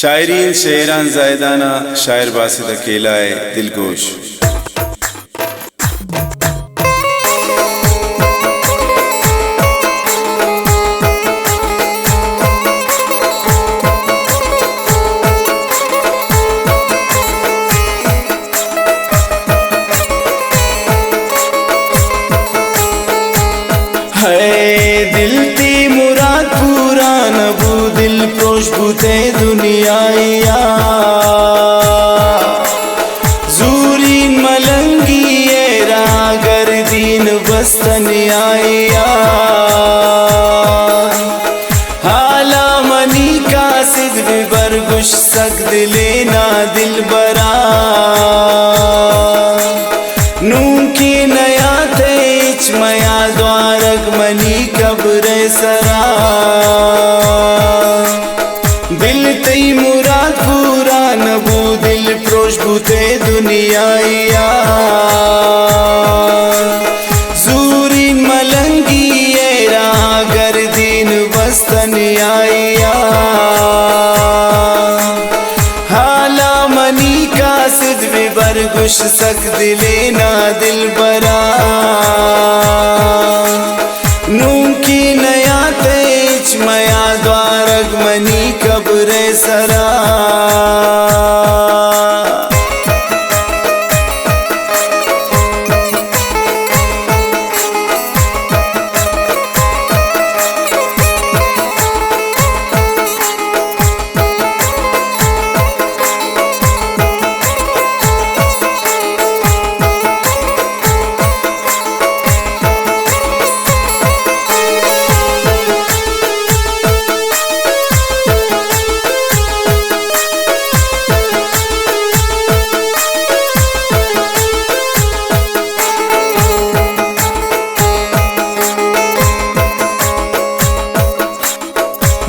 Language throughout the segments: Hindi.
शायरीन शेरान जायदाना शायर बासित अकेला है दिलगोश। दिल ती मुराद पूरा नबू दिल प्रोश बुते दुनियाया जूरीन मलंगी रागर दीन बस्तन आया हाला मनी का सिद्ध बरगुश सक दिले ना दिल बरा नू की नया तेज मया द्वारक मनी कब्र सरा दिल तई मुराद पूरा नबू दिल प्रोश बुते दुनियाया जूरीन मलंगी रागर दीन बस्तन आया हाला मनी का सिद्ध बरगुश सक दिले ना दिल बरा नू की नया तेज मया द्वारक मनी कब्र सरा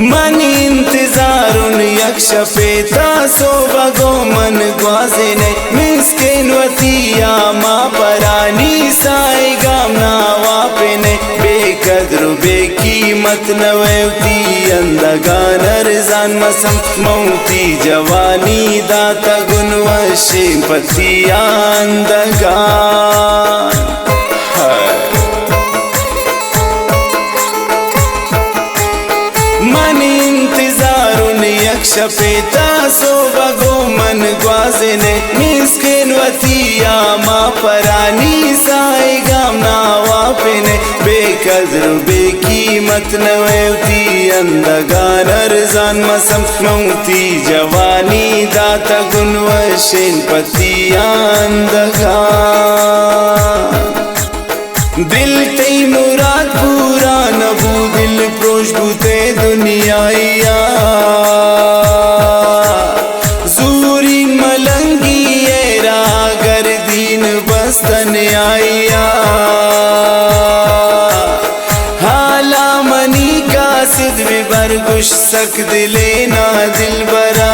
मन इंतजारुन यक्ष पेता सो बगो मन ग्वाजे ने मिस्किन वतिया माँ परानी साई गामना वापे ने बेकद्र बेकीमत नवती अंदगानर जान मसम मौती जवानी दाता गुणवशे पतिया अंदगान मन इंतजारुन यक्ष पेता सो बगो मन ग्वाजे ने मिस्किन वतिया माँ परानी साई गामना वापे ने बेकद्र बेकीमत नवती अंदगानर जान मसम मौती जवानी दाता गुणवशेन पतिया अंदगान दिल तई मुराद पूरा नबू दिल प्रोश बुते दुनियाया जूरीन मलंगी रागर दीन बस्तन आया हाला मनी का सिद्ध बरगुश सक दिले ना दिल बरा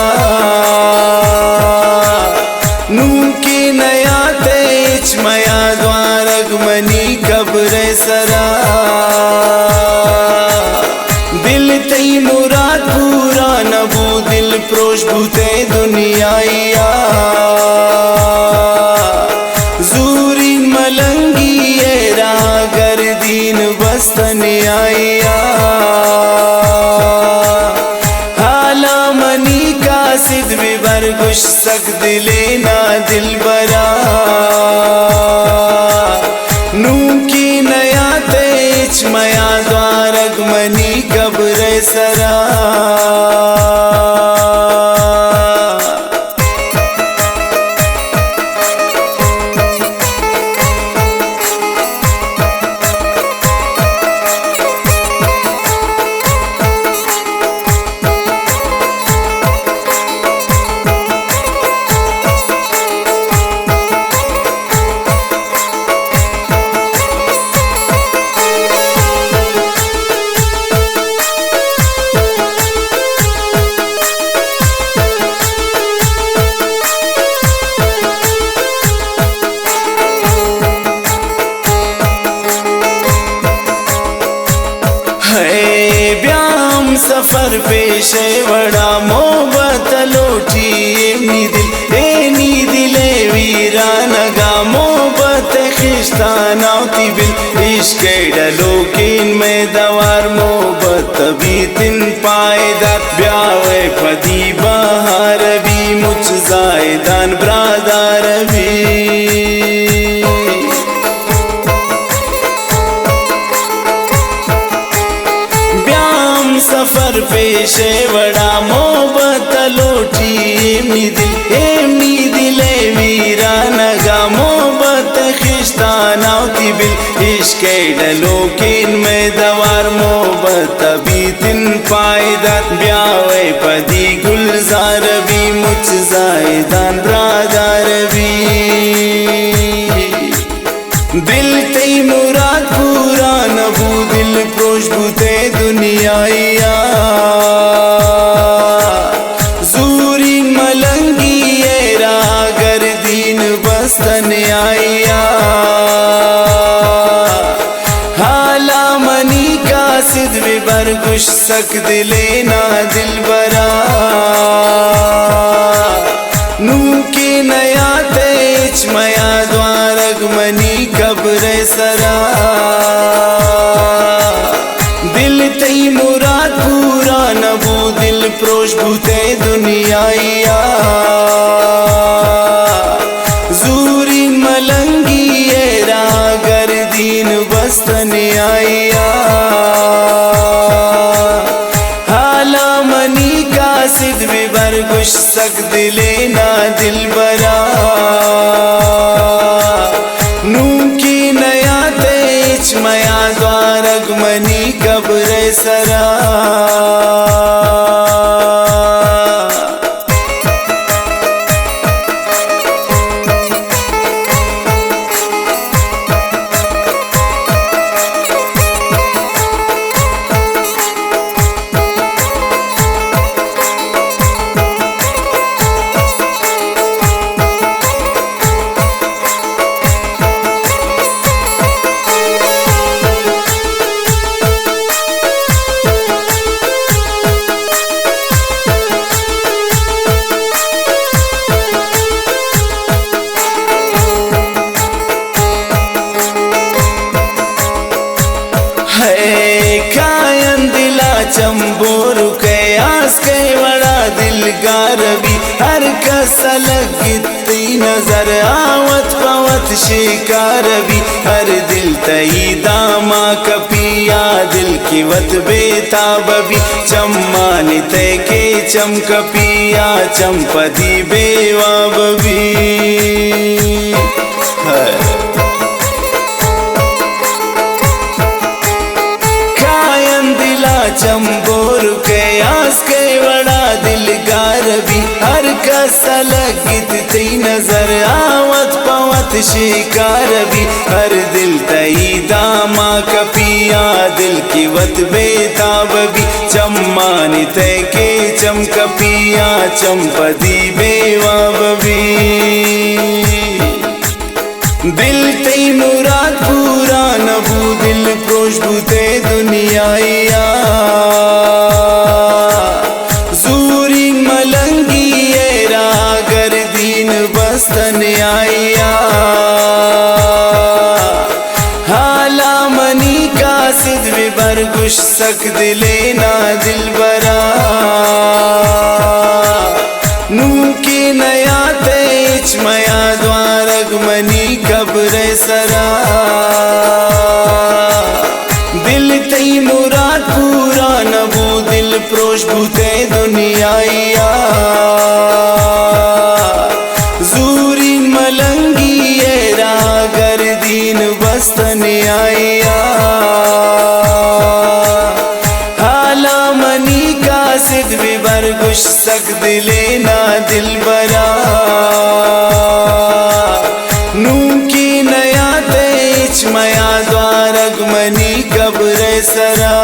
नू की नया तेज मया द्वारक मनी कब्र सरा दिल तई मुराद पूरा नबू दिल प्रोश बुते दुनियाया जूरीन मलंगी रागर दीन बस्तन आया हाला मनी का सिद्ध बरगुश सक दिले ना दिल बरा नू की नया तेज मया द्वारक मनी कब्र सरा सफर पेश बड़ा मोहब्बत खिश्तानावती बिल इश्क डलोकिन में दवार मोहब्बत भी तिन पायदार ब्यावे फदी बहार भी मुझ जायदान ब्रादार भी सफर पेशे बड़ा मोहब्बत लोटी एमनी दिले वीरा नगा मोहब्बत खिश्तानावती बिल इश्क डलोकिन में दवार मोहब्बत भी तिन पायदार ब्यावे पदी गुलजार भी मुझ जायदान ब्रादार भी दिल तई मुराद पूरा नबू दिल प्रोश बुते दुनियाया जूरी मलंगी रागर दीन बस्तन आया हाला मनी का सिद विबर गुश सक दिले ना दिल बरा नू के नया तेज मया द्वारग मनी कब्र सरा दिल तई मुराद पूरा नबू दिल प्रोश भूते दुनियाया जूरी मलंगी रागर दीन बस्तन आया हाला मनी का सिद विबर गुश सक दिले ना दिल बरा नू की नया तेज मया द्वारग मनी कब्र सरा कायन दिला चंबोर के आस के बड़ा दिलगार भी हर कसलक गित्ती नजर आवत पवत शिकार भी हर दिल तई दामा कपिया दिल की वत बेताब भी चम्मान ते के चमकपिया चंपदी बेवाब भी चंबोर के आस के बड़ा दिलगार भी हर कसलक गित्ती नजर आवत पवत शिकार भी हर दिल तई दामा कपिया दिल की वत बेताब भी चम्मान ते के चमकपिया चंपदी बेवाब भी दिल तई मुराद पूरा नबू दिल प्रोश बुते दुनियाया जूरी मलंगी रागर दीन बस्तन आया हाला मनी का सिद विबर गुश सक दिले ना दिल बरा नू के नया तेज मया द्वारग मनी कब्र सरा दिल तई मुराद पूरा नबू दिल प्रोश भूते दुनियाया जूरी मलंगी रागर दीन बस्तन आया हाला मनी का सिद विबर गुश सक दिले ना दिल बरा नू की नया तेज मया द्वारग मनी कब्र सरा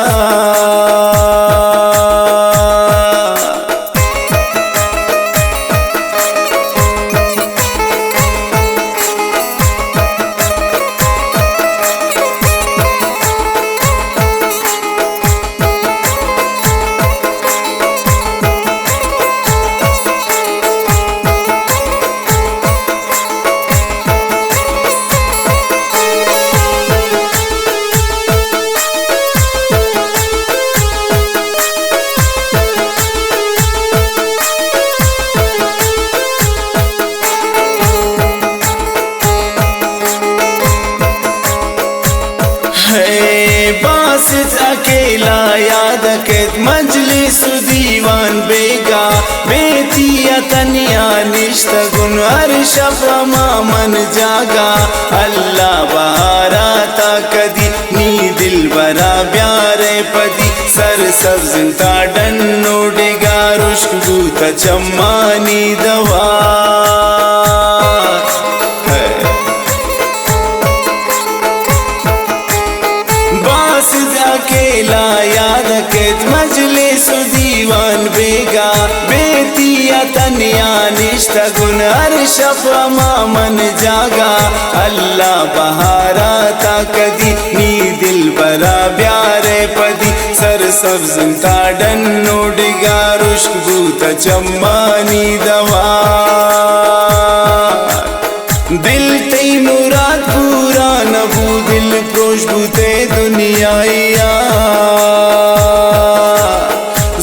तनिया निश्त गुन हर शफमा मन जागा अल्लाह बहारा ता कदी नी दिल बरा प्यारे पदी सर सब्जता डन्नो डिगा रुश्कू ता चम्मानी दवा अकेला याद केत मजलिस दीवान बेगा बेतिया तनिया निश्ता गुन हर शफमा मन जागा अल्लाह बहारा ता कदी नी दिल बरा प्यारे पदी सर सब्जता डन्नो डिगा रुश्कू ता चम्मानी दवा दिल तई मुराद पूरा नबू दिल प्रोश बुते दुनियाया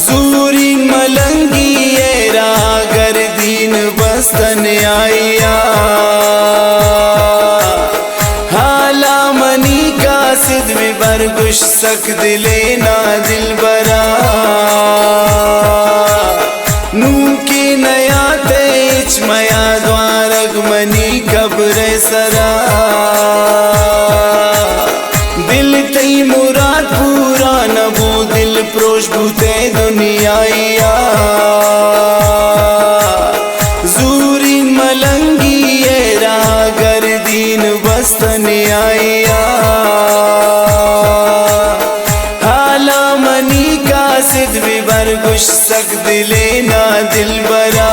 जूरी मलंगी एरा गर दीन बस्तन आया हाला मनी का सिद में बरगुश सक दिले ना दिल बरा नू की नया तेज मया द्वारग मनी कब्र सरा दिल तई मुराद पूरा नबू दिल प्रोश बुते दुनियाया जूरी मलंगी एरा गर दीन बस्तन आया हाला मनी का सिद भी बरगुश सक दिले ना दिल बरा